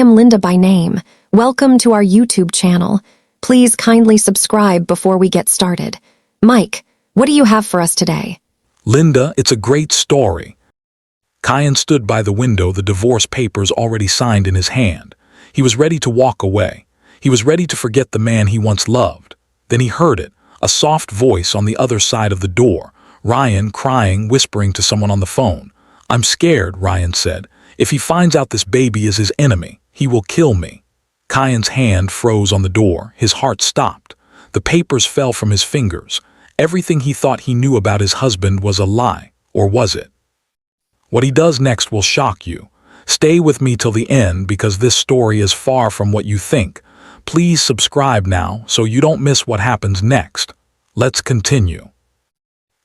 am Linda by name. Welcome to our YouTube channel. Please kindly subscribe before we get started. Mike, what do you have for us today? Linda, it's a great story. Kaien stood by the window, the divorce papers already signed in his hand. He was ready to walk away. He was ready to forget the man he once loved. Then he heard it, a soft voice on the other side of the door. Rian crying, whispering to someone on the phone. "I'm scared," Rian said. "If he finds out this baby is his enemy, he will kill me." Kaien's hand froze on the door. His heart stopped. The papers fell from his fingers. Everything he thought he knew about his husband was a lie, or was it? What he does next will shock you. Stay with me till the end because this story is far from what you think. Please subscribe now so you don't miss what happens next. Let's continue.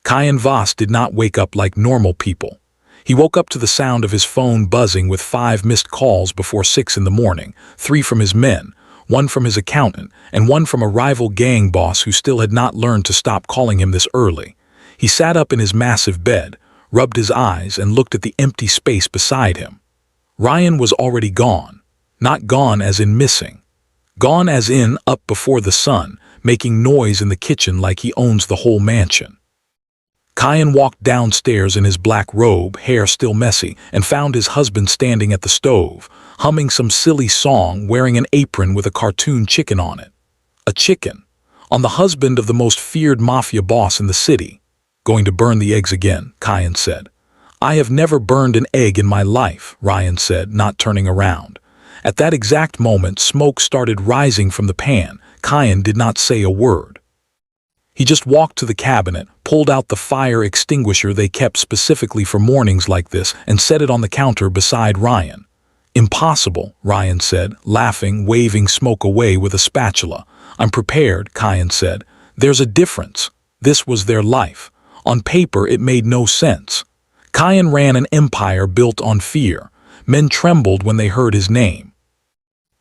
Kaien Voss did not wake up like normal people. He woke up to the sound of his phone buzzing with 5 missed calls before 6 in the morning, 3 from his men, 1 from his accountant, and 1 from a rival gang boss who still had not learned to stop calling him this early. He sat up in his massive bed, rubbed his eyes, and looked at the empty space beside him. Rian was already gone. Not gone as in missing. Gone as in up before the sun, making noise in the kitchen like he owns the whole mansion. Kaien walked downstairs in his black robe, hair still messy, and found his husband standing at the stove, humming some silly song, wearing an apron with a cartoon chicken on it. A chicken. On the husband of the most feared Mafia boss in the city. "Going to burn the eggs again," Kaien said. "I have never burned an egg in my life," Rian said, not turning around. At that exact moment, smoke started rising from the pan. Kaien did not say a word. He just walked to the cabinet, pulled out the fire extinguisher they kept specifically for mornings like this, and set it on the counter beside Rian. "Impossible," Rian said, laughing, waving smoke away with a spatula. "I'm prepared," Kaien said. "There's a difference. This was their life. On paper, it made no sense." Kaien ran an empire built on fear. Men trembled when they heard his name.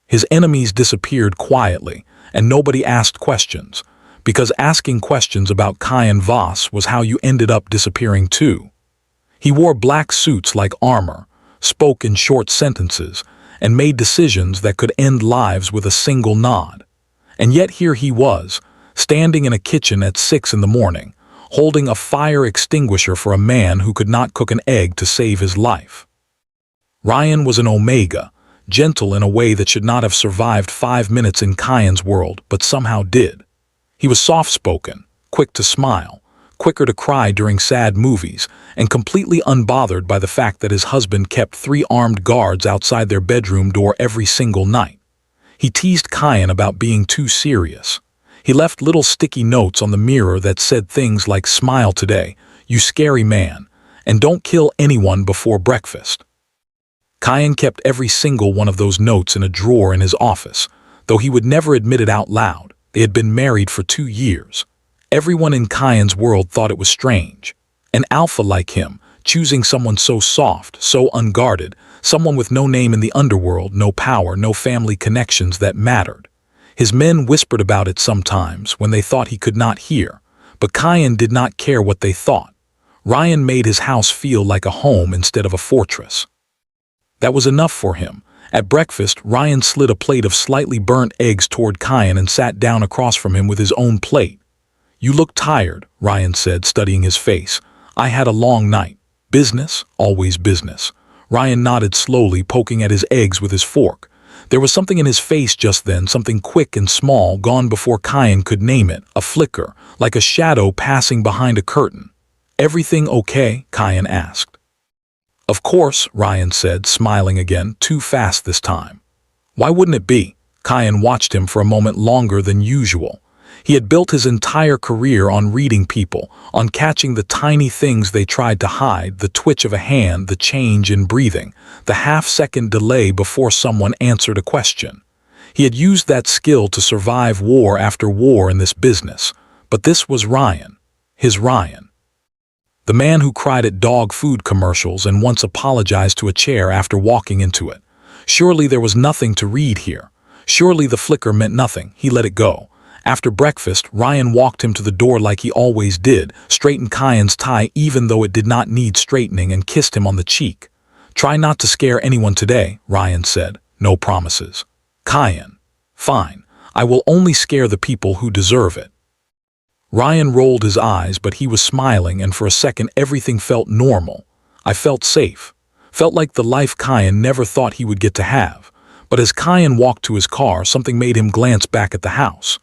His enemies disappeared quietly, and nobody asked questions. Because asking questions about Kaien Voss was how you ended up disappearing too. He wore black suits like armor, spoke in short sentences, and made decisions that could end lives with a single nod. And yet here he was, standing in a kitchen at 6 in the morning, holding a fire extinguisher for a man who could not cook an egg to save his life. Rian was an omega, gentle in a way that should not have survived 5 minutes in Kaien's world, but somehow did. He was soft-spoken, quick to smile, quicker to cry during sad movies, and completely unbothered by the fact that his husband kept 3 armed guards outside their bedroom door every single night. He teased Kaien about being too serious. He left little sticky notes on the mirror that said things like "Smile today, you scary man," and "Don't kill anyone before breakfast." Kaien kept every single one of those notes in a drawer in his office, though he would never admit it out loud. They had been married for 2 years. Everyone in Kaien's world thought it was strange. An alpha like him, choosing someone so soft, so unguarded, someone with no name in the underworld, no power, no family connections that mattered. His men whispered about it sometimes when they thought he could not hear, but Kaien did not care what they thought. Rian made his house feel like a home instead of a fortress. That was enough for him. At breakfast, Rian slid a plate of slightly burnt eggs toward Kaien and sat down across from him with his own plate. "You look tired," Rian said, studying his face. "I had a long night. Business? Always business." Rian nodded slowly, poking at his eggs with his fork. There was something in his face just then, something quick and small, gone before Kaien could name it, a flicker, like a shadow passing behind a curtain. "Everything okay?" Kaien asked. "Of course," Rian said, smiling again, too fast this time. "Why wouldn't it be?" Kaien watched him for a moment longer than usual. He had built his entire career on reading people, on catching the tiny things they tried to hide, the twitch of a hand, the change in breathing, the half-second delay before someone answered a question. He had used that skill to survive war after war in this business. But this was Rian. His Rian. The man who cried at dog food commercials and once apologized to a chair after walking into it. Surely there was nothing to read here. Surely the flicker meant nothing. He let it go. After breakfast, Rian walked him to the door like he always did, straightened Kaien's tie even though it did not need straightening, and kissed him on the cheek. "Try not to scare anyone today," Rian said. No promises. Kaien. Fine. I will only scare the people who deserve it. Rian rolled his eyes, but he was smiling, and for a second everything felt normal. I felt safe. Felt like the life Kaien never thought he would get to have. But as Kaien walked to his car, something made him glance back at the house.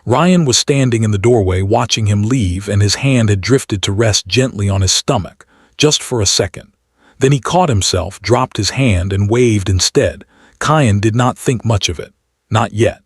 Rian was standing in the doorway watching him leave, and his hand had drifted to rest gently on his stomach, just for a second. Then he caught himself, dropped his hand, and waved instead. Kaien did not think much of it. Not yet.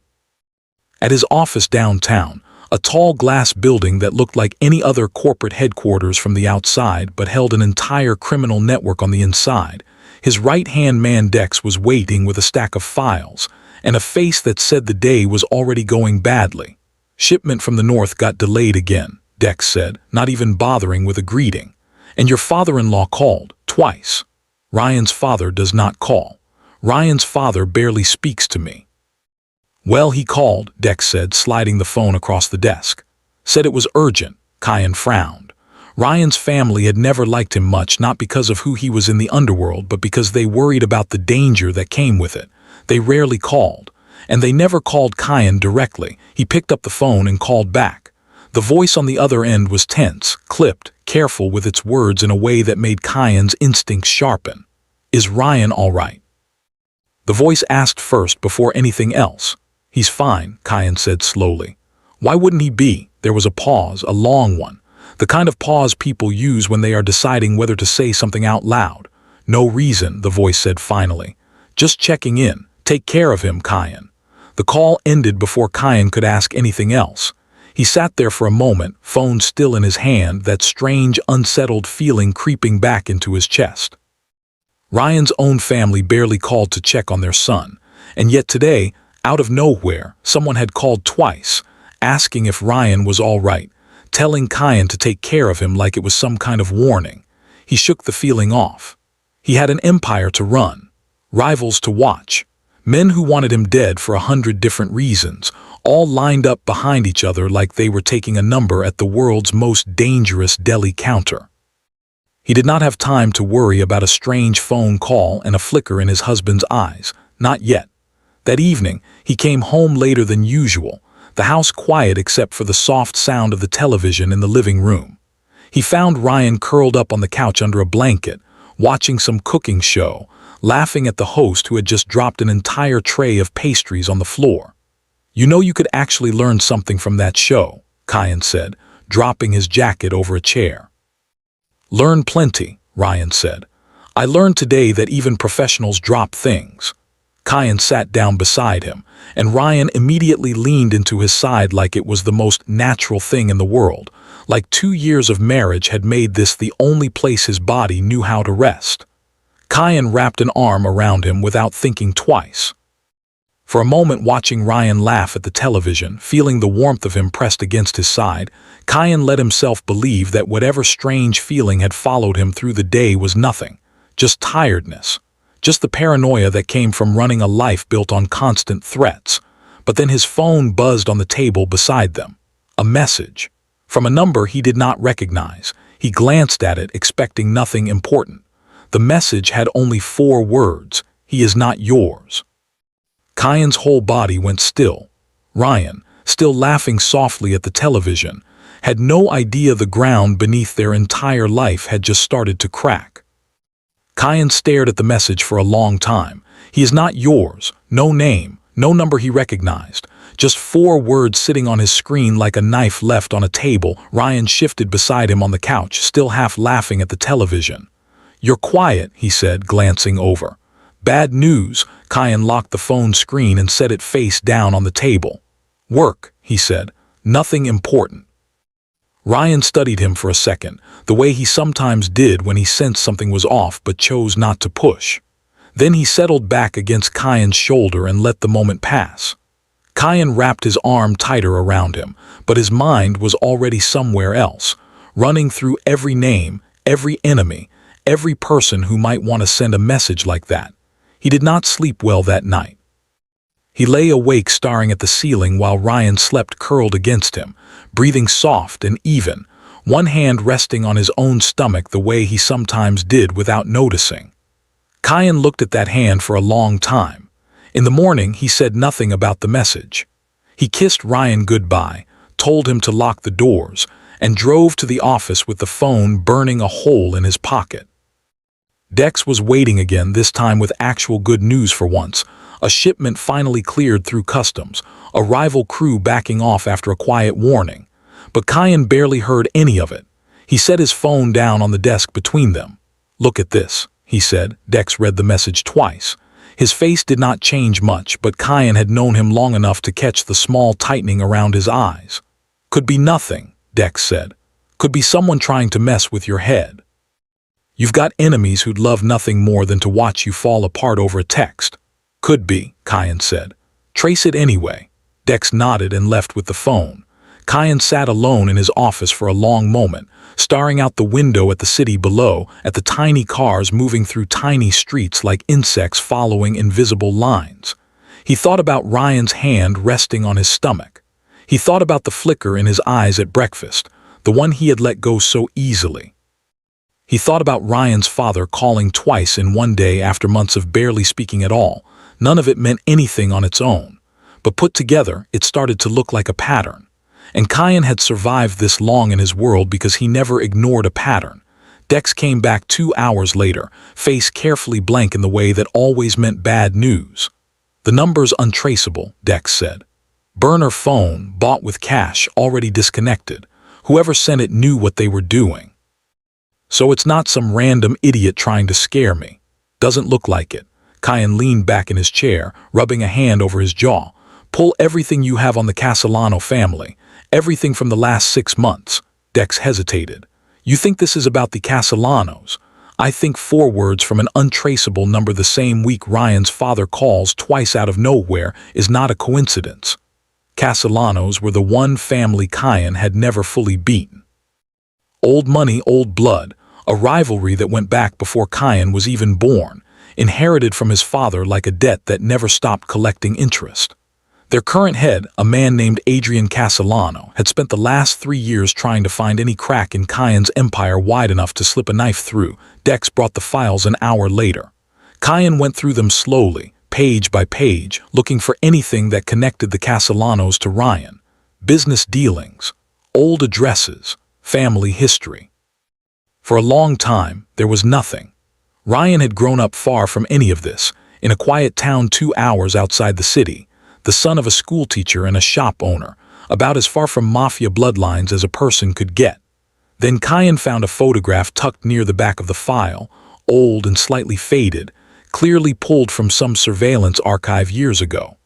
At his office downtown, a tall glass building that looked like any other corporate headquarters from the outside but held an entire criminal network on the inside, his right-hand man Dex was waiting with a stack of files and a face that said the day was already going badly. Shipment from the north got delayed again, Dex said, not even bothering with a greeting. And your father-in-law called, twice. Ryan's father does not call. Ryan's father barely speaks to me. Well, he called, Dex said, sliding the phone across the desk. Said it was urgent. Kaien frowned. Ryan's family had never liked him much, not because of who he was in the underworld, but because they worried about the danger that came with it. They rarely called. And they never called Kaien directly. He picked up the phone and called back. The voice on the other end was tense, clipped, careful with its words in a way that made Kaien's instincts sharpen. Is Rian all right? The voice asked first before anything else. He's fine, Kaien said slowly. Why wouldn't he be? There was a pause, a long one. The kind of pause people use when they are deciding whether to say something out loud. No reason, the voice said finally. Just checking in. Take care of him, Kaien. The call ended before Kaien could ask anything else. He sat there for a moment, phone still in his hand, that strange, unsettled feeling creeping back into his chest. Ryan's own family barely called to check on their son, and yet today, out of nowhere, someone had called twice, asking if Rian was all right, telling Kaien to take care of him like it was some kind of warning. He shook the feeling off. He had an empire to run, rivals to watch, men who wanted him dead for 100 different reasons, all lined up behind each other like they were taking a number at the world's most dangerous deli counter. He did not have time to worry about a strange phone call and a flicker in his husband's eyes. Not yet. That evening, he came home later than usual, the house quiet except for the soft sound of the television in the living room. He found Rian curled up on the couch under a blanket, watching some cooking show, laughing at the host who had just dropped an entire tray of pastries on the floor. You know, you could actually learn something from that show, Kaien said, dropping his jacket over a chair. Learn plenty, Rian said. I learned today that even professionals drop things. Kaien sat down beside him, and Rian immediately leaned into his side like it was the most natural thing in the world, like 2 years of marriage had made this the only place his body knew how to rest. Kaien wrapped an arm around him without thinking twice. For a moment, watching Rian laugh at the television, feeling the warmth of him pressed against his side, Kaien let himself believe that whatever strange feeling had followed him through the day was nothing, just tiredness, just the paranoia that came from running a life built on constant threats. But then his phone buzzed on the table beside them. A message. From a number he did not recognize. He glanced at it, expecting nothing important. The message had only 4 words. He is not yours. Kaien's whole body went still. Rian, still laughing softly at the television, had no idea the ground beneath their entire life had just started to crack. Kaien stared at the message for a long time. He is not yours. No name, no number he recognized. Just 4 words sitting on his screen like a knife left on a table. Rian shifted beside him on the couch, still half laughing at the television. You're quiet, he said, glancing over. Bad news. Kaien locked the phone screen and set it face down on the table. Work, he said. Nothing important. Rian studied him for a second, the way he sometimes did when he sensed something was off but chose not to push. Then he settled back against Kaien's shoulder and let the moment pass. Kaien wrapped his arm tighter around him, but his mind was already somewhere else, running through every name, every enemy, every person who might want to send a message like that. He did not sleep well that night. He lay awake staring at the ceiling while Rian slept curled against him, breathing soft and even, one hand resting on his own stomach the way he sometimes did without noticing. Kaien looked at that hand for a long time. In the morning, he said nothing about the message. He kissed Rian goodbye, told him to lock the doors, and drove to the office with the phone burning a hole in his pocket. Dex was waiting again, this time with actual good news for once. A shipment finally cleared through customs, a rival crew backing off after a quiet warning. But Kaien barely heard any of it. He set his phone down on the desk between them. "Look at this," he said. Dex read the message twice. His face did not change much, but Kaien had known him long enough to catch the small tightening around his eyes. "Could be nothing," Dex said. "Could be someone trying to mess with your head. You've got enemies who'd love nothing more than to watch you fall apart over a text." "Could be," Kaien said. "Trace it anyway." Dex nodded and left with the phone. Kaien sat alone in his office for a long moment, staring out the window at the city below, at the tiny cars moving through tiny streets like insects following invisible lines. He thought about Rian's hand resting on his stomach. He thought about the flicker in his eyes at breakfast, the one he had let go so easily. He thought about Rian's father calling twice in one day after months of barely speaking at all. None of it meant anything on its own, but put together, it started to look like a pattern. And Kaien had survived this long in his world because he never ignored a pattern. Dex came back 2 hours later, face carefully blank in the way that always meant bad news. "The number's untraceable," Dex said. "Burner phone, bought with cash, already disconnected. Whoever sent it knew what they were doing. So it's not some random idiot trying to scare me. Doesn't look like it." Kaien leaned back in his chair, rubbing a hand over his jaw. "Pull everything you have on the Castellano family. Everything from the last 6 months." Dex hesitated. "You think this is about the Castellanos?" "I think forwards from an untraceable number the same week Rian's father calls twice out of nowhere is not a coincidence." Castellanos were the one family Kaien had never fully beaten. Old money, old blood, a rivalry that went back before Kaien was even born, inherited from his father like a debt that never stopped collecting interest. Their current head, a man named Adrian Castellano, had spent the last 3 years trying to find any crack in Kaien's empire wide enough to slip a knife through. Dex brought the files an hour later. Kaien went through them slowly, page by page, looking for anything that connected the Castellanos to Rian. Business dealings, old addresses, family history. For a long time, there was nothing. Rian had grown up far from any of this, in a quiet town 2 hours outside the city, the son of a schoolteacher and a shop owner, about as far from Mafia bloodlines as a person could get. Then Kaien found a photograph tucked near the back of the file, old and slightly faded, clearly pulled from some surveillance archive years ago.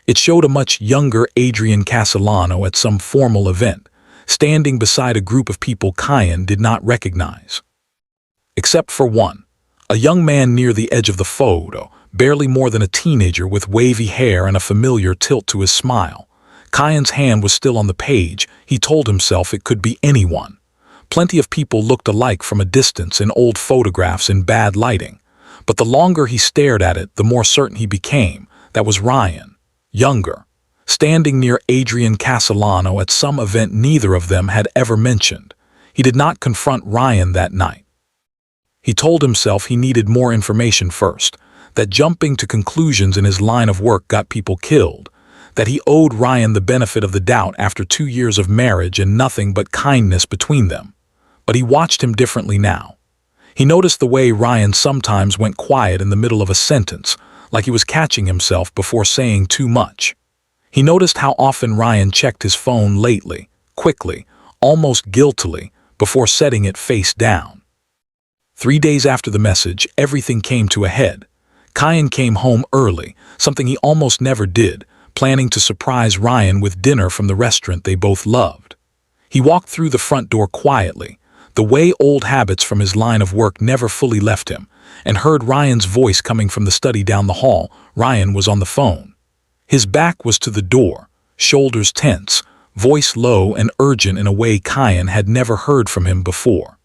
It showed a much younger Adrian Castellano at some formal event, standing beside a group of people Kaien did not recognize. Except for one, a young man near the edge of the photo, barely more than a teenager with wavy hair and a familiar tilt to his smile. Kaien's hand was still on the page. He told himself it could be anyone. Plenty of people looked alike from a distance in old photographs in bad lighting. But the longer he stared at it, the more certain he became. That was Rian, younger, standing near Adrian Castellano at some event neither of them had ever mentioned. He did not confront Rian that night. He told himself he needed more information first, that jumping to conclusions in his line of work got people killed, that he owed Rian the benefit of the doubt after 2 years of marriage and nothing but kindness between them. But he watched him differently now. He noticed the way Rian sometimes went quiet in the middle of a sentence, like he was catching himself before saying too much. He noticed how often Rian checked his phone lately, quickly, almost guiltily, before setting it face down. 3 days after the message, everything came to a head. Kaien came home early, something he almost never did, planning to surprise Rian with dinner from the restaurant they both loved. He walked through the front door quietly, the way old habits from his line of work never fully left him, and heard Rian's voice coming from the study down the hall. Rian was on the phone. His back was to the door, shoulders tense, voice low and urgent in a way Kaien had never heard from him before.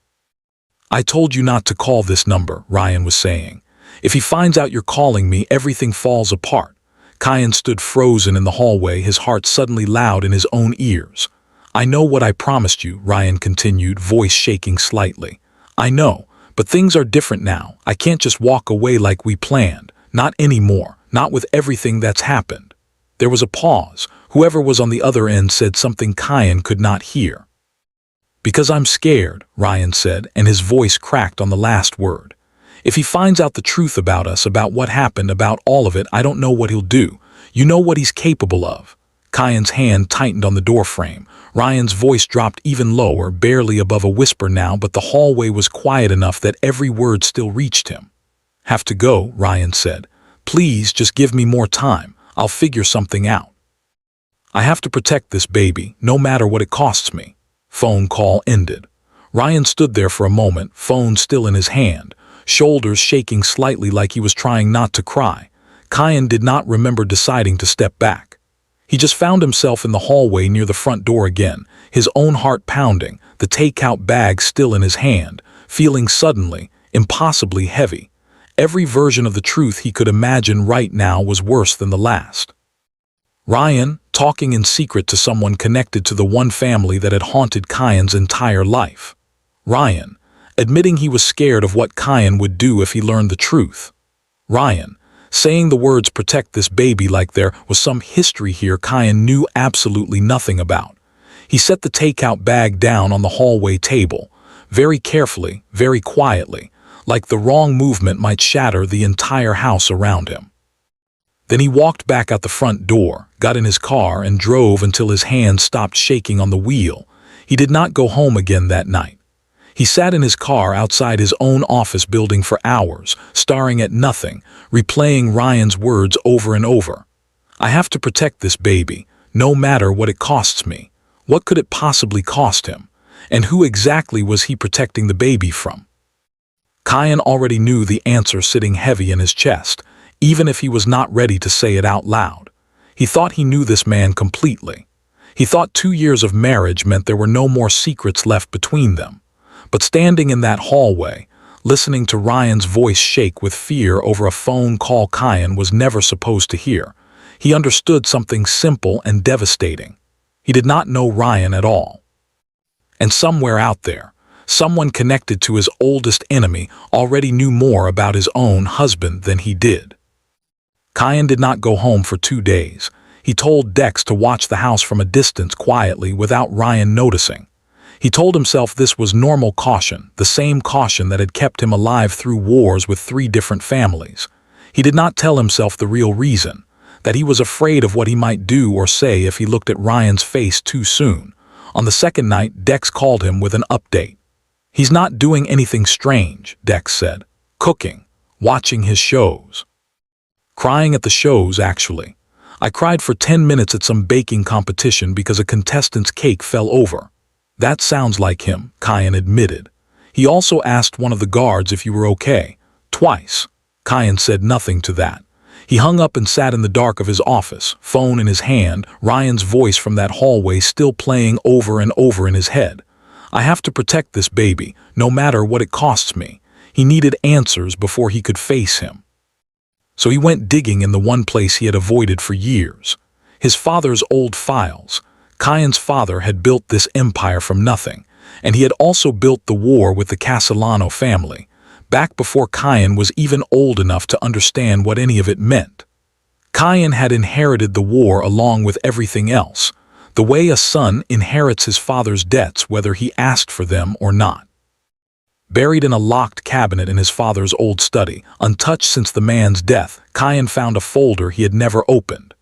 "I told you not to call this number," Rian was saying. "If he finds out you're calling me, everything falls apart." Kaien stood frozen in the hallway, his heart suddenly loud in his own ears. "I know what I promised you," Rian continued, voice shaking slightly. "I know, but things are different now. I can't just walk away like we planned. Not anymore. Not with everything that's happened. There was a pause. Whoever was on the other end said something Kaien could not hear. "Because I'm scared," Rian said, and his voice cracked on the last word. "If he finds out the truth about us, about what happened, about all of it, I don't know what he'll do. You know what he's capable of." Kaien's hand tightened on the doorframe. Ryan's voice dropped even lower, barely above a whisper now, but the hallway was quiet enough that every word still reached him. "Have to go," Rian said. "Please, just give me more time. I'll figure something out. I have to protect this baby, no matter what it costs me." Phone call ended. Rian stood there for a moment, phone still in his hand, shoulders shaking slightly like he was trying not to cry. Kaien did not remember deciding to step back. He just found himself in the hallway near the front door again, his own heart pounding, the takeout bag still in his hand, feeling suddenly, impossibly heavy. Every version of the truth he could imagine right now was worse than the last. Rian, talking in secret to someone connected to the one family that had haunted Kaien's entire life. Rian, admitting he was scared of what Kaien would do if he learned the truth. Rian, saying the words "protect this baby" like there was some history here Kaien knew absolutely nothing about. He set the takeout bag down on the hallway table, very carefully, very quietly, like the wrong movement might shatter the entire house around him. Then he walked back out the front door, got in his car, and drove until his hands stopped shaking on the wheel. He did not go home again that night. He sat in his car outside his own office building for hours, staring at nothing, replaying Ryan's words over and over. "I have to protect this baby, no matter what it costs me." What could it possibly cost him? And who exactly was he protecting the baby from? Kaien already knew the answer sitting heavy in his chest, even if he was not ready to say it out loud. He thought he knew this man completely. He thought 2 years of marriage meant there were no more secrets left between them. But standing in that hallway, listening to Ryan's voice shake with fear over a phone call Kaien was never supposed to hear, he understood something simple and devastating. He did not know Rian at all. And somewhere out there, someone connected to his oldest enemy already knew more about his own husband than he did. Kaien did not go home for 2 days. He told Dex to watch the house from a distance quietly without Rian noticing. He told himself this was normal caution, the same caution that had kept him alive through wars with 3 different families. He did not tell himself the real reason, that he was afraid of what he might do or say if he looked at Ryan's face too soon. On the second night, Dex called him with an update. "He's not doing anything strange," Dex said. "Cooking, watching his shows. Crying at the shows, actually. I cried for 10 minutes at some baking competition because a contestant's cake fell over." "That sounds like him," Kaien admitted. "He also asked one of the guards if you were okay. Twice." Kaien said nothing to that. He hung up and sat in the dark of his office, phone in his hand, Ryan's voice from that hallway still playing over and over in his head. "I have to protect this baby, no matter what it costs me." He needed answers before he could face him. So he went digging in the one place he had avoided for years. His father's old files. Kaien's father had built this empire from nothing, and he had also built the war with the Castellano family, back before Kaien was even old enough to understand what any of it meant. Kaien had inherited the war along with everything else, the way a son inherits his father's debts whether he asked for them or not. Buried in a locked cabinet in his father's old study, untouched since the man's death, Kaien found a folder he had never opened.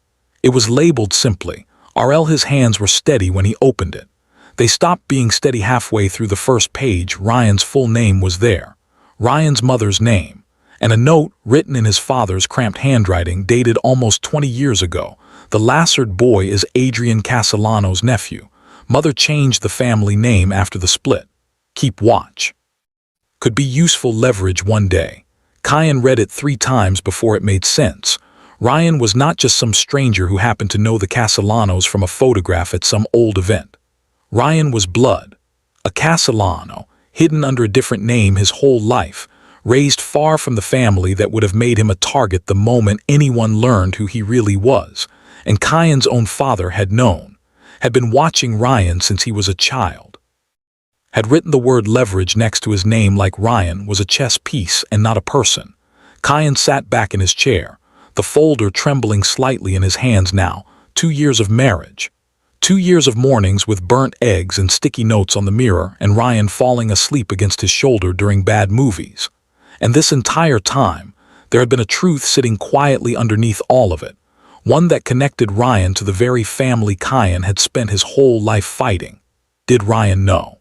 It was labeled simply, RL. His hands were steady when he opened it. They stopped being steady halfway through the first page. Ryan's full name was there, Ryan's mother's name, and a note written in his father's cramped handwriting dated almost 20 years ago. "The lacered boy is Adrian Castellano's nephew. Mother changed the family name after the split. Keep watch. Could be useful leverage one day." Kaien read it 3 times before it made sense. Rian was not just some stranger who happened to know the Castellanos from a photograph at some old event. Rian was blood. A Castellano, hidden under a different name his whole life, raised far from the family that would have made him a target the moment anyone learned who he really was. And Kaien's own father had known, had been watching Rian since he was a child. Had written the word leverage next to his name like Rian was a chess piece and not a person. Kaien sat back in his chair, the folder trembling slightly in his hands now. 2 years of marriage. 2 years of mornings with burnt eggs and sticky notes on the mirror, and Rian falling asleep against his shoulder during bad movies. And this entire time, there had been a truth sitting quietly underneath all of it, one that connected Rian to the very family Kaien had spent his whole life fighting. Did Rian know?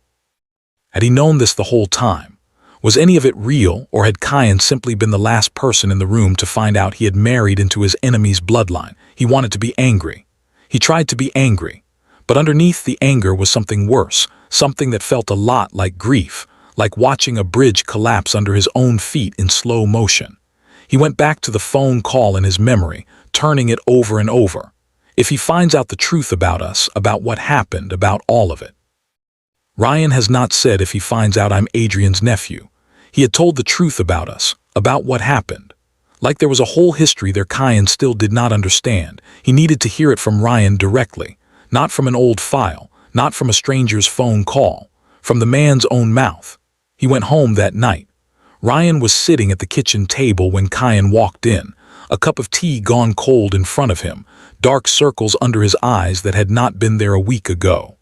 Had he known this the whole time? Was any of it real, or had Kaien simply been the last person in the room to find out he had married into his enemy's bloodline? He wanted to be angry. He tried to be angry. But underneath the anger was something worse, something that felt a lot like grief, like watching a bridge collapse under his own feet in slow motion. He went back to the phone call in his memory, turning it over and over. If he finds out the truth about us, about what happened, about all of it. Rian has not said if he finds out I'm Adrian's nephew. He had told the truth about us, about what happened. Like there was a whole history there Kaien still did not understand. He needed to hear it from Rian directly, not from an old file, not from a stranger's phone call, from the man's own mouth. He went home that night. Rian was sitting at the kitchen table when Kaien walked in, a cup of tea gone cold in front of him, dark circles under his eyes that had not been there a week ago.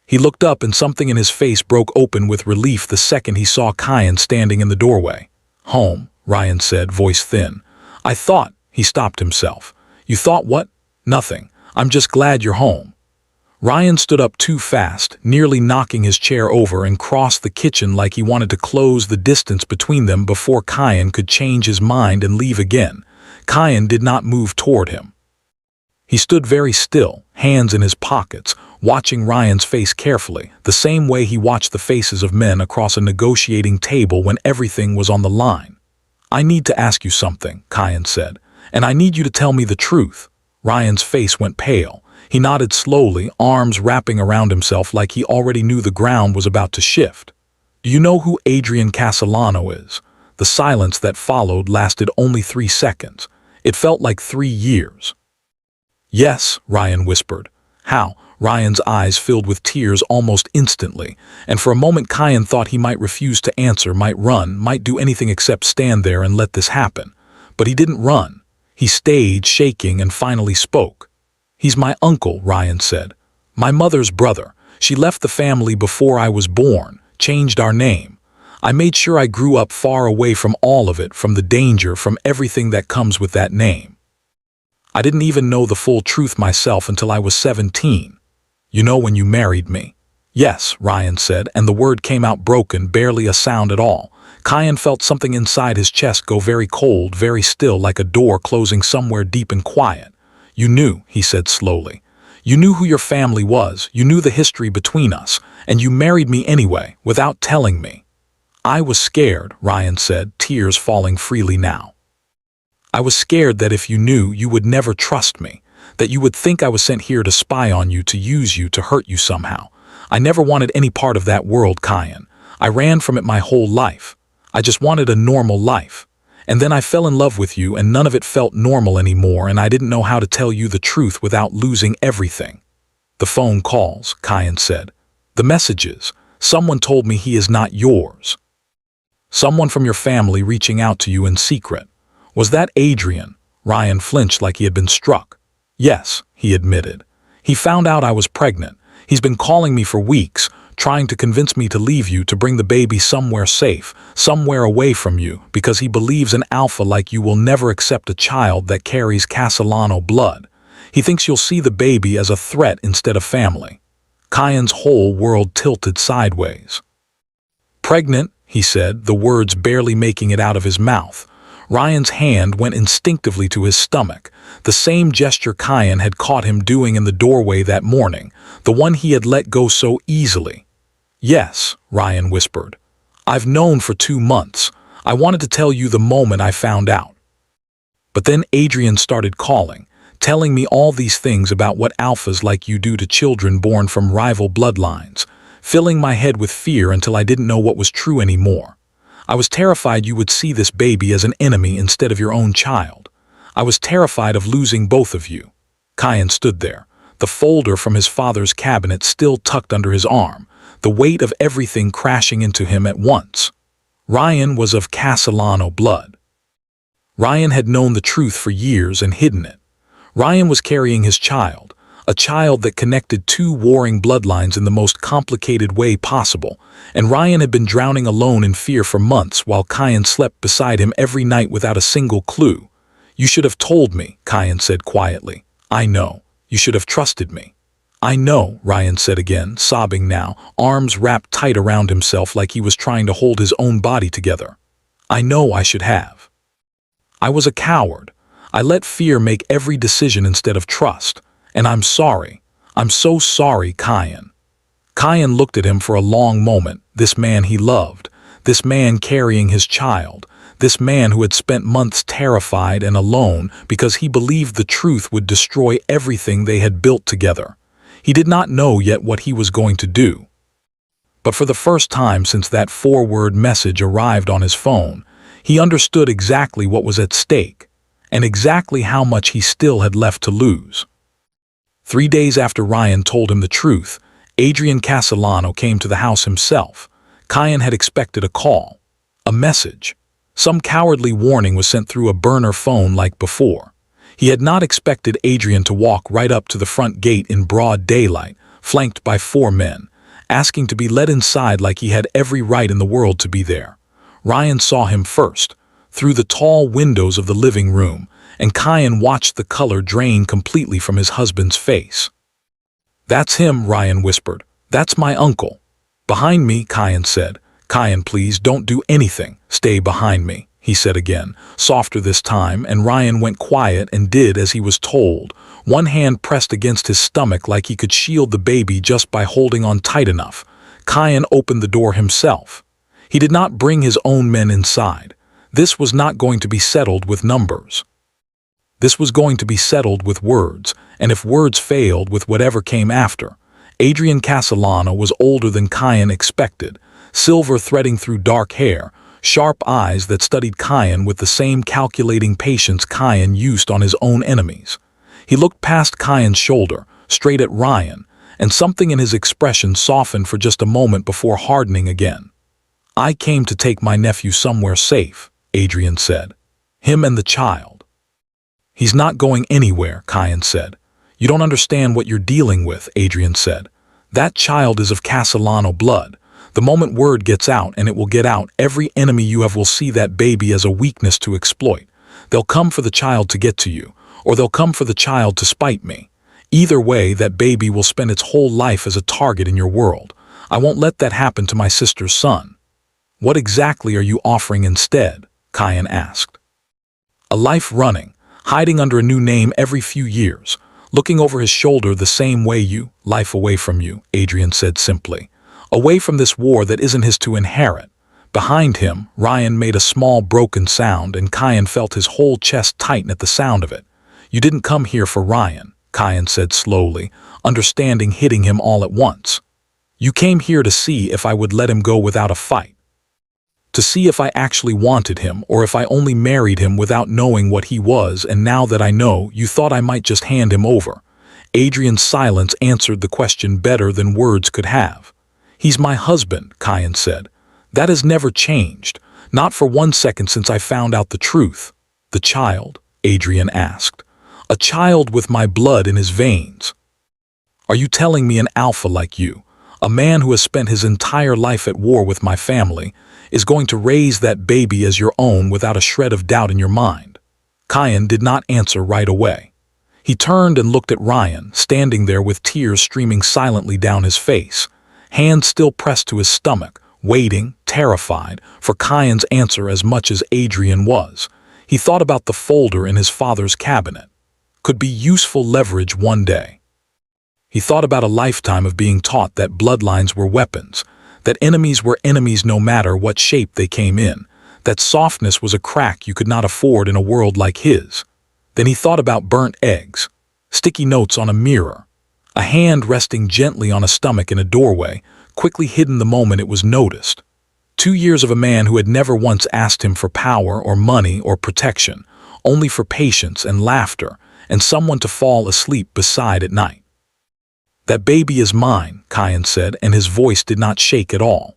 He looked up and something in his face broke open with relief the second he saw Kaien standing in the doorway. "Home," Rian said, voice thin. "I thought," he stopped himself. "You thought what?" "Nothing. I'm just glad you're home." Rian stood up too fast, nearly knocking his chair over, and crossed the kitchen like he wanted to close the distance between them before Kaien could change his mind and leave again. Kaien did not move toward him. He stood very still, hands in his pockets, watching Rian's face carefully, the same way he watched the faces of men across a negotiating table when everything was on the line. "I need to ask you something," Kaien said, "and I need you to tell me the truth." Rian's face went pale. He nodded slowly, arms wrapping around himself like he already knew the ground was about to shift. "Do you know who Adrian Castellano is?" The silence that followed lasted only 3 seconds. It felt like 3 years. "Yes," Rian whispered. "How?" Rian's eyes filled with tears almost instantly, and for a moment Kaien thought he might refuse to answer, might run, might do anything except stand there and let this happen. But he didn't run. He stayed, shaking, and finally spoke. "He's my uncle," Rian said. "My mother's brother. She left the family before I was born, changed our name. I made sure I grew up far away from all of it, from the danger, from everything that comes with that name. I didn't even know the full truth myself until I was 17. You know, when you married me." "Yes," Rian said, and the word came out broken, barely a sound at all. Kaien felt something inside his chest go very cold, very still, like a door closing somewhere deep and quiet. "You knew," he said slowly. "You knew who your family was, you knew the history between us, and you married me anyway, without telling me." "I was scared," Rian said, tears falling freely now. "I was scared that if you knew, you would never trust me, that you would think I was sent here to spy on you, to use you, to hurt you somehow. I never wanted any part of that world, Kaien. I ran from it my whole life. I just wanted a normal life. And then I fell in love with you, and none of it felt normal anymore, and I didn't know how to tell you the truth without losing everything." "The phone calls," Kaien said. "The messages. Someone told me he is not yours. Someone from your family reaching out to you in secret. Was that Adrian?" Rian flinched like he had been struck. "Yes," he admitted. "He found out I was pregnant. He's been calling me for weeks, trying to convince me to leave you, to bring the baby somewhere safe, somewhere away from you, because he believes an alpha like you will never accept a child that carries Castellano blood. He thinks you'll see the baby as a threat instead of family." Kaien's whole world tilted sideways. "Pregnant," he said, the words barely making it out of his mouth. Rian's hand went instinctively to his stomach, the same gesture Kaien had caught him doing in the doorway that morning, the one he had let go so easily. "Yes," Rian whispered. "I've known for 2 months. I wanted to tell you the moment I found out." But then Adrian started calling, telling me all these things about what alphas like you do to children born from rival bloodlines, filling my head with fear until I didn't know what was true anymore. I was terrified you would see this baby as an enemy instead of your own child. I was terrified of losing both of you." Kaien stood there, the folder from his father's cabinet still tucked under his arm, the weight of everything crashing into him at once. Rian was of Castellano blood. Rian had known the truth for years and hidden it. Rian was carrying his child, a child that connected two warring bloodlines in the most complicated way possible, and Rian had been drowning alone in fear for months while Kaien slept beside him every night without a single clue. "You should have told me," Kaien said quietly. "I know. You should have trusted me." "I know," Rian said again, sobbing now, arms wrapped tight around himself like he was trying to hold his own body together. "I know I should have. I was a coward. I let fear make every decision instead of trust. And I'm sorry. I'm so sorry, Kaien." Kaien looked at him for a long moment, this man he loved, this man carrying his child, this man who had spent months terrified and alone because he believed the truth would destroy everything they had built together. He did not know yet what he was going to do. But for the first time since that 4-word message arrived on his phone, he understood exactly what was at stake, and exactly how much he still had left to lose. 3 days after Rian told him the truth, Adrian Castellano came to the house himself. Kaien had expected a call, a message. Some cowardly warning was sent through a burner phone like before. He had not expected Adrian to walk right up to the front gate in broad daylight, flanked by 4 men, asking to be let inside like he had every right in the world to be there. Rian saw him first, through the tall windows of the living room, and Kaien watched the color drain completely from his husband's face. "That's him," Rian whispered. "That's my uncle." "Behind me," Kaien said. "Kaien, please don't do anything. Stay behind me," he said again, softer this time, and Rian went quiet and did as he was told, one hand pressed against his stomach like he could shield the baby just by holding on tight enough. Kaien opened the door himself. He did not bring his own men inside. This was not going to be settled with numbers. This was going to be settled with words, and if words failed, with whatever came after. Adrian Castellano was older than Kaien expected, silver threading through dark hair, sharp eyes that studied Kaien with the same calculating patience Kaien used on his own enemies. He looked past Kaien's shoulder, straight at Rian, and something in his expression softened for just a moment before hardening again. "I came to take my nephew somewhere safe," Adrian said. "Him and the child." "He's not going anywhere," Kaien said. "You don't understand what you're dealing with," Adrian said. "That child is of Castellano blood. The moment word gets out, and it will get out, every enemy you have will see that baby as a weakness to exploit. They'll come for the child to get to you, or they'll come for the child to spite me. Either way, that baby will spend its whole life as a target in your world. I won't let that happen to my sister's son." "What exactly are you offering instead?" Kaien asked. "A life running, hiding under a new name every few years, looking over his shoulder the same way you, life away from you," Adrian said simply. "Away from this war that isn't his to inherit." Behind him, Rian made a small broken sound, and Kaien felt his whole chest tighten at the sound of it. "You didn't come here for Rian," Kaien said slowly, understanding hitting him all at once. "You came here to see if I would let him go without a fight. To see if I actually wanted him, or if I only married him without knowing what he was, and now that I know, you thought I might just hand him over." Adrian's silence answered the question better than words could have. "He's my husband," Kaien said. "That has never changed, not for 1 second since I found out the truth." "The child?" Adrian asked. "A child with my blood in his veins." "Are you telling me an alpha like you, a man who has spent his entire life at war with my family, is going to raise that baby as your own without a shred of doubt in your mind?" Kaien did not answer right away. He turned and looked at Rian, standing there with tears streaming silently down his face, hands still pressed to his stomach, waiting, terrified, for Kaien's answer as much as Adrian was. He thought about the folder in his father's cabinet. Could be useful leverage one day. He thought about a lifetime of being taught that bloodlines were weapons, that enemies were enemies no matter what shape they came in, that softness was a crack you could not afford in a world like his. Then he thought about burnt eggs, sticky notes on a mirror, a hand resting gently on a stomach in a doorway, quickly hidden the moment it was noticed. 2 years of a man who had never once asked him for power or money or protection, only for patience and laughter and someone to fall asleep beside at night. "That baby is mine," Kaien said, and his voice did not shake at all.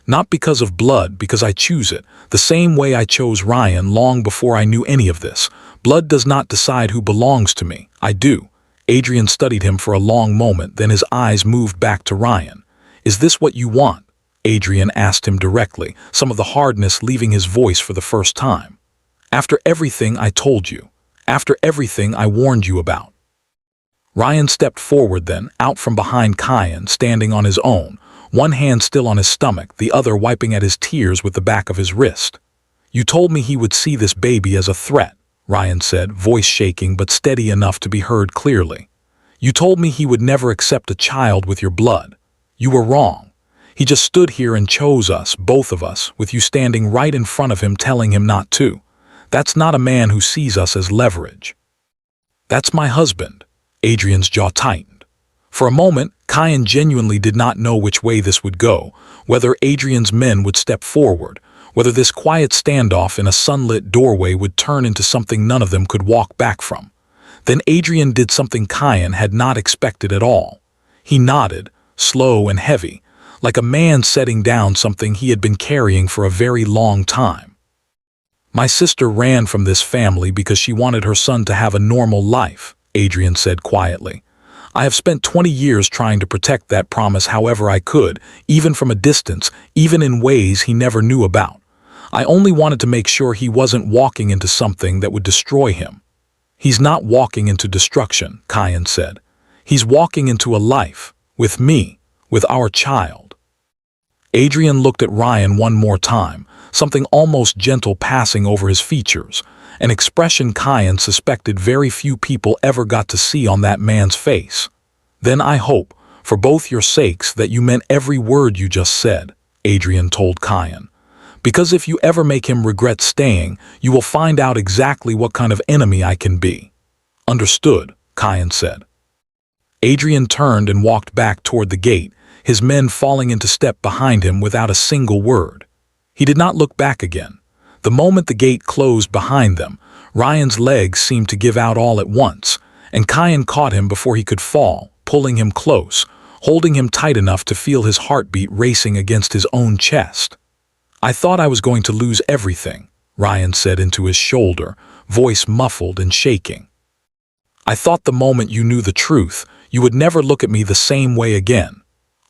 Not because of blood, because I choose it, the same way I chose Rian long before I knew any of this. Blood does not decide who belongs to me. I do. Adrian studied him for a long moment, then his eyes moved back to Rian. Is this what you want? Adrian asked him directly, some of the hardness leaving his voice for the first time. After everything I told you. After everything I warned you about. Rian stepped forward then, out from behind Kaien, standing on his own, one hand still on his stomach, the other wiping at his tears with the back of his wrist. You told me he would see this baby as a threat, Rian said, voice shaking but steady enough to be heard clearly. You told me he would never accept a child with your blood. You were wrong. He just stood here and chose us, both of us, with you standing right in front of him telling him not to. That's not a man who sees us as leverage. That's my husband. Adrian's jaw tightened. For a moment, Kaien genuinely did not know which way this would go, whether Adrian's men would step forward, whether this quiet standoff in a sunlit doorway would turn into something none of them could walk back from. Then Adrian did something Kaien had not expected at all. He nodded, slow and heavy, like a man setting down something he had been carrying for a very long time. My sister ran from this family because she wanted her son to have a normal life, Adrian said quietly. I have spent 20 years trying to protect that promise however I could, even from a distance, even in ways he never knew about. I only wanted to make sure he wasn't walking into something that would destroy him. He's not walking into destruction, Kaien said. He's walking into a life, with me, with our child. Adrian looked at Rian one more time, something almost gentle passing over his features, an expression Kaien suspected very few people ever got to see on that man's face. Then I hope, for both your sakes, that you meant every word you just said, Adrian told Kaien. Because if you ever make him regret staying, you will find out exactly what kind of enemy I can be. Understood, Kaien said. Adrian turned and walked back toward the gate, his men falling into step behind him without a single word. He did not look back again. The moment the gate closed behind them, Rian's legs seemed to give out all at once, and Kaien caught him before he could fall, pulling him close, holding him tight enough to feel his heartbeat racing against his own chest. I thought I was going to lose everything, Rian said into his shoulder, voice muffled and shaking. I thought the moment you knew the truth, you would never look at me the same way again.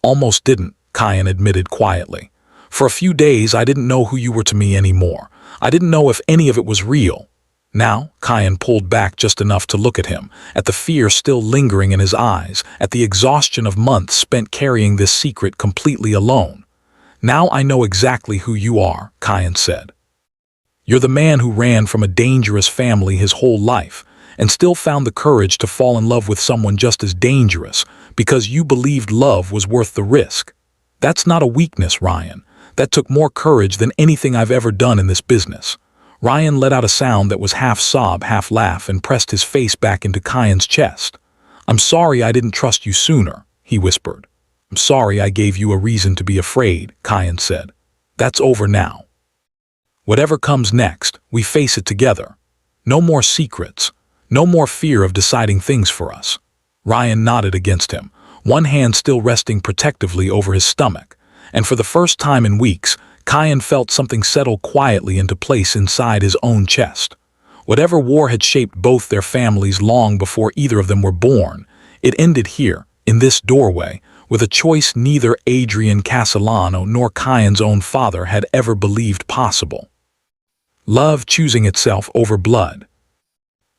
Almost didn't, Kaien admitted quietly. For a few days I didn't know who you were to me anymore. I didn't know if any of it was real. Now, Kaien pulled back just enough to look at him, at the fear still lingering in his eyes, at the exhaustion of months spent carrying this secret completely alone. Now I know exactly who you are, Kaien said. You're the man who ran from a dangerous family his whole life, and still found the courage to fall in love with someone just as dangerous, because you believed love was worth the risk. That's not a weakness, Rian. That took more courage than anything I've ever done in this business. Rian let out a sound that was half sob, half laugh, and pressed his face back into Kaien's chest. I'm sorry I didn't trust you sooner, he whispered. I'm sorry I gave you a reason to be afraid, Kaien said. That's over now. Whatever comes next, we face it together. No more secrets. No more fear of deciding things for us. Rian nodded against him, one hand still resting protectively over his stomach. And for the first time in weeks, Kaien felt something settle quietly into place inside his own chest. Whatever war had shaped both their families long before either of them were born, it ended here, in this doorway, with a choice neither Adrian Castellano nor Kaien's own father had ever believed possible. Love choosing itself over blood.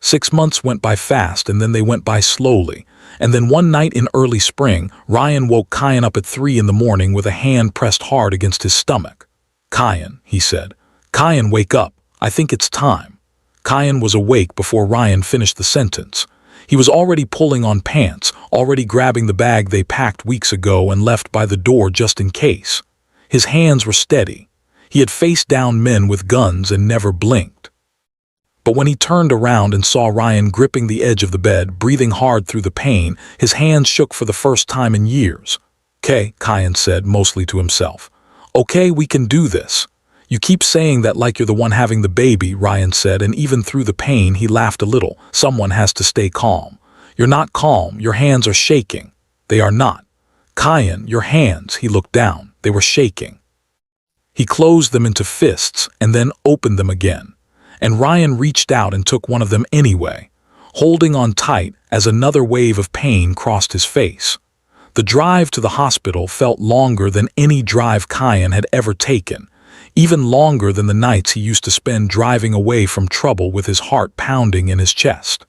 6 months went by fast, and then they went by slowly. And then one night in early spring, Rian woke Kaien up at 3 in the morning with a hand pressed hard against his stomach. Kaien, he said. Kaien, wake up. I think it's time. Kaien was awake before Rian finished the sentence. He was already pulling on pants, already grabbing the bag they packed weeks ago and left by the door just in case. His hands were steady. He had faced down men with guns and never blinked. But when he turned around and saw Rian gripping the edge of the bed, breathing hard through the pain, his hands shook for the first time in years. Okay, Kaien said, mostly to himself. Okay, we can do this. You keep saying that like you're the one having the baby, Rian said, and even through the pain he laughed a little. Someone has to stay calm. You're not calm, your hands are shaking. They are not. Kaien, your hands, he looked down. They were shaking. He closed them into fists and then opened them again. And Rian reached out and took one of them anyway, holding on tight as another wave of pain crossed his face. The drive to the hospital felt longer than any drive Kaien had ever taken, even longer than the nights he used to spend driving away from trouble with his heart pounding in his chest.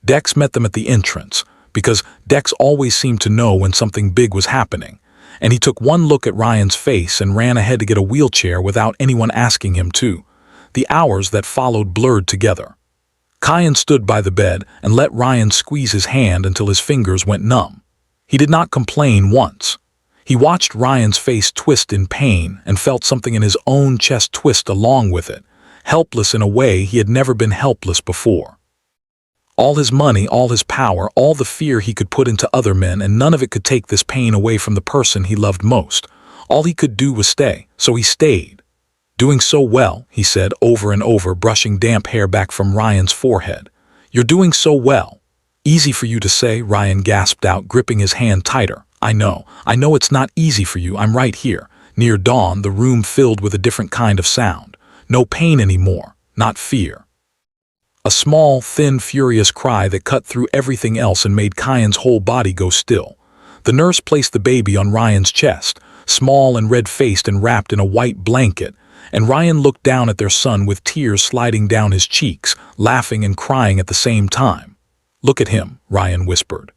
Dex met them at the entrance, because Dex always seemed to know when something big was happening, and he took one look at Ryan's face and ran ahead to get a wheelchair without anyone asking him to. The hours that followed blurred together. Kaien stood by the bed and let Rian squeeze his hand until his fingers went numb. He did not complain once. He watched Ryan's face twist in pain and felt something in his own chest twist along with it, helpless in a way he had never been helpless before. All his money, all his power, all the fear he could put into other men, and none of it could take this pain away from the person he loved most. All he could do was stay, so he stayed. "Doing so well," he said over and over, brushing damp hair back from Ryan's forehead. "You're doing so well." "Easy for you to say," Rian gasped out, gripping his hand tighter. I know it's not easy for you. I'm right here." Near dawn, the room filled with a different kind of sound. No pain anymore, not fear. A small, thin, furious cry that cut through everything else and made Kaien's whole body go still. The nurse placed the baby on Ryan's chest, small and red-faced and wrapped in a white blanket, and Rian looked down at their son with tears sliding down his cheeks, laughing and crying at the same time. "Look at him," Rian whispered.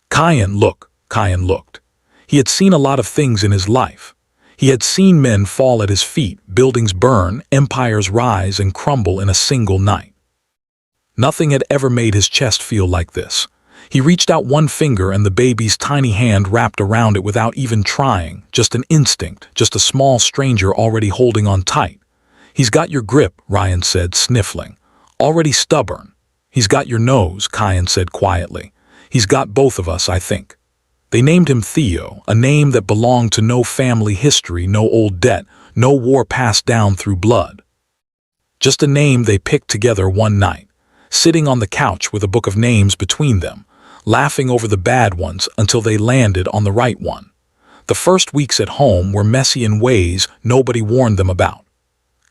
"Kaien, look." Kaien looked. He had seen a lot of things in his life. He had seen men fall at his feet, buildings burn, empires rise and crumble in a single night. Nothing had ever made his chest feel like this. He reached out one finger and the baby's tiny hand wrapped around it without even trying, just an instinct, just a small stranger already holding on tight. "He's got your grip," Rian said, sniffling. "Already stubborn." "He's got your nose," Kaien said quietly. "He's got both of us, I think." They named him Theo, a name that belonged to no family history, no old debt, no war passed down through blood. Just a name they picked together one night, sitting on the couch with a book of names between them, laughing over the bad ones until they landed on the right one. The first weeks at home were messy in ways nobody warned them about.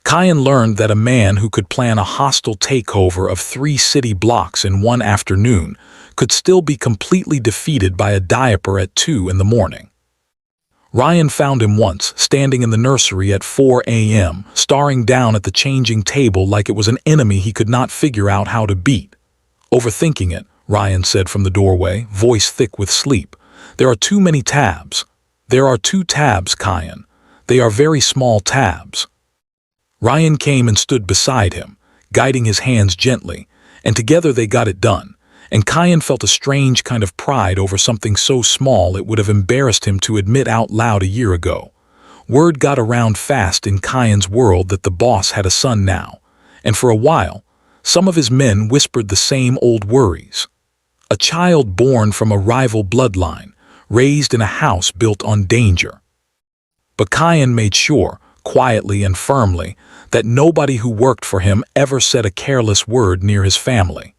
Kaien learned that a man who could plan a hostile takeover of 3 city blocks in one afternoon could still be completely defeated by a diaper at 2 in the morning. Rian found him once, standing in the nursery at 4 a.m., staring down at the changing table like it was an enemy he could not figure out how to beat. "Overthinking it," Rian said from the doorway, voice thick with sleep. "There are too many tabs." "There are 2 tabs, Kaien. They are very small tabs." Rian came and stood beside him, guiding his hands gently, and together they got it done, and Kaien felt a strange kind of pride over something so small it would have embarrassed him to admit out loud a year ago. Word got around fast in Kaien's world that the boss had a son now, and for a while, some of his men whispered the same old worries. A child born from a rival bloodline, raised in a house built on danger. But Kaien made sure, quietly and firmly, that nobody who worked for him ever said a careless word near his family.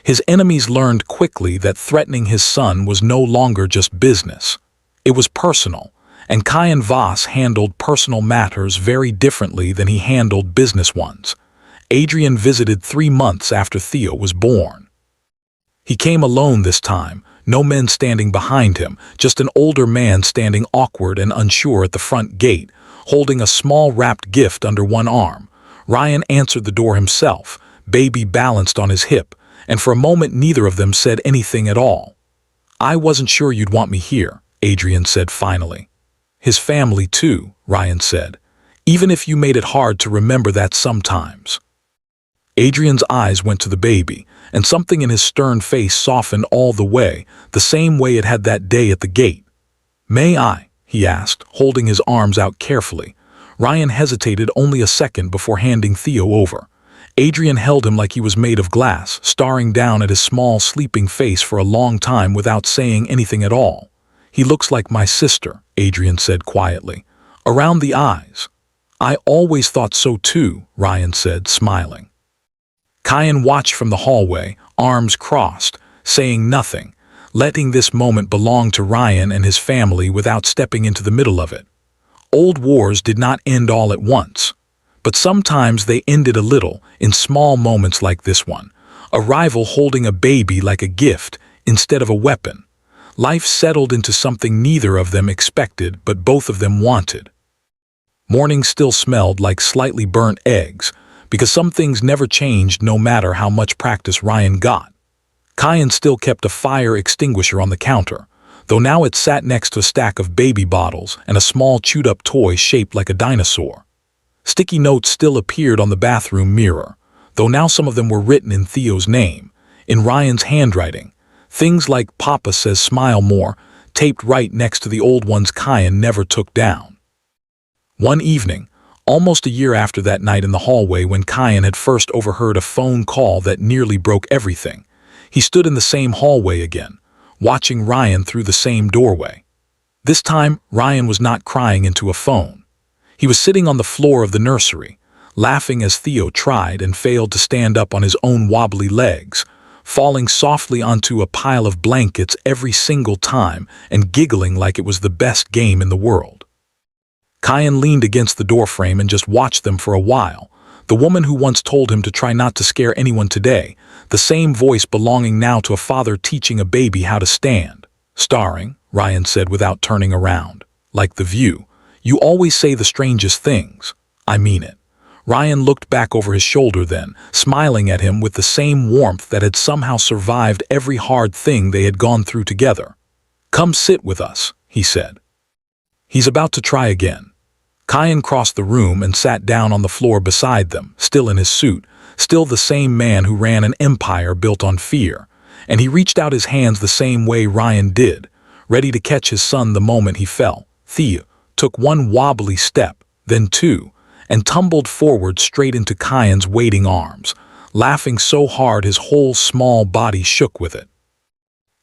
His enemies learned quickly that threatening his son was no longer just business. It was personal, and Kaien Voss handled personal matters very differently than he handled business ones. Adrian visited 3 months after Theo was born. He came alone this time, no men standing behind him, just an older man standing awkward and unsure at the front gate, holding a small wrapped gift under one arm. Rian answered the door himself, baby balanced on his hip, and for a moment neither of them said anything at all. "I wasn't sure you'd want me here," Adrian said finally. "His family too," Rian said, "even if you made it hard to remember that sometimes." Adrian's eyes went to the baby, and something in his stern face softened all the way, the same way it had that day at the gate. "May I?" he asked, holding his arms out carefully. Rian hesitated only a second before handing Theo over. Adrian held him like he was made of glass, staring down at his small, sleeping face for a long time without saying anything at all. "He looks like my sister," Adrian said quietly. "Around the eyes." "I always thought so too," Rian said, smiling. Kaien watched from the hallway, arms crossed, saying nothing, letting this moment belong to Rian and his family without stepping into the middle of it. Old wars did not end all at once, but sometimes they ended a little in small moments like this one. A rival holding a baby like a gift instead of a weapon. Life settled into something neither of them expected but both of them wanted. Morning still smelled like slightly burnt eggs, because some things never changed no matter how much practice Rian got. Kaien still kept a fire extinguisher on the counter, though now it sat next to a stack of baby bottles and a small chewed-up toy shaped like a dinosaur. Sticky notes still appeared on the bathroom mirror, though now some of them were written in Theo's name, in Ryan's handwriting. Things like "Papa says smile more," taped right next to the old ones Kaien never took down. One evening, almost a year after that night in the hallway when Kaien had first overheard a phone call that nearly broke everything, he stood in the same hallway again, watching Rian through the same doorway. This time, Rian was not crying into a phone. He was sitting on the floor of the nursery, laughing as Theo tried and failed to stand up on his own wobbly legs, falling softly onto a pile of blankets every single time and giggling like it was the best game in the world. Kaien leaned against the doorframe and just watched them for a while. The woman who once told him to try not to scare anyone today, the same voice belonging now to a father teaching a baby how to stand. Starring, Rian said without turning around. Like The View. You always say the strangest things. I mean it. Rian looked back over his shoulder then, smiling at him with the same warmth that had somehow survived every hard thing they had gone through together. Come sit with us, he said. He's about to try again. Kaien crossed the room and sat down on the floor beside them, still in his suit, still the same man who ran an empire built on fear, and he reached out his hands the same way Rian did, ready to catch his son the moment he fell. Theo took one wobbly step, then two, and tumbled forward straight into Kaien's waiting arms, laughing so hard his whole small body shook with it.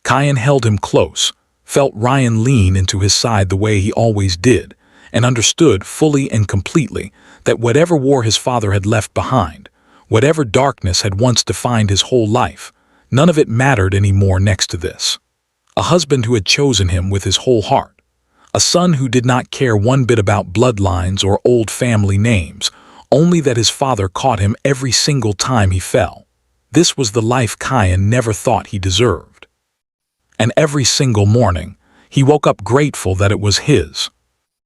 Kaien held him close, felt Rian lean into his side the way he always did, and understood fully and completely that whatever war his father had left behind, whatever darkness had once defined his whole life, none of it mattered anymore next to this. A husband who had chosen him with his whole heart, a son who did not care one bit about bloodlines or old family names, only that his father caught him every single time he fell. This was the life Kaien never thought he deserved. And every single morning, he woke up grateful that it was his.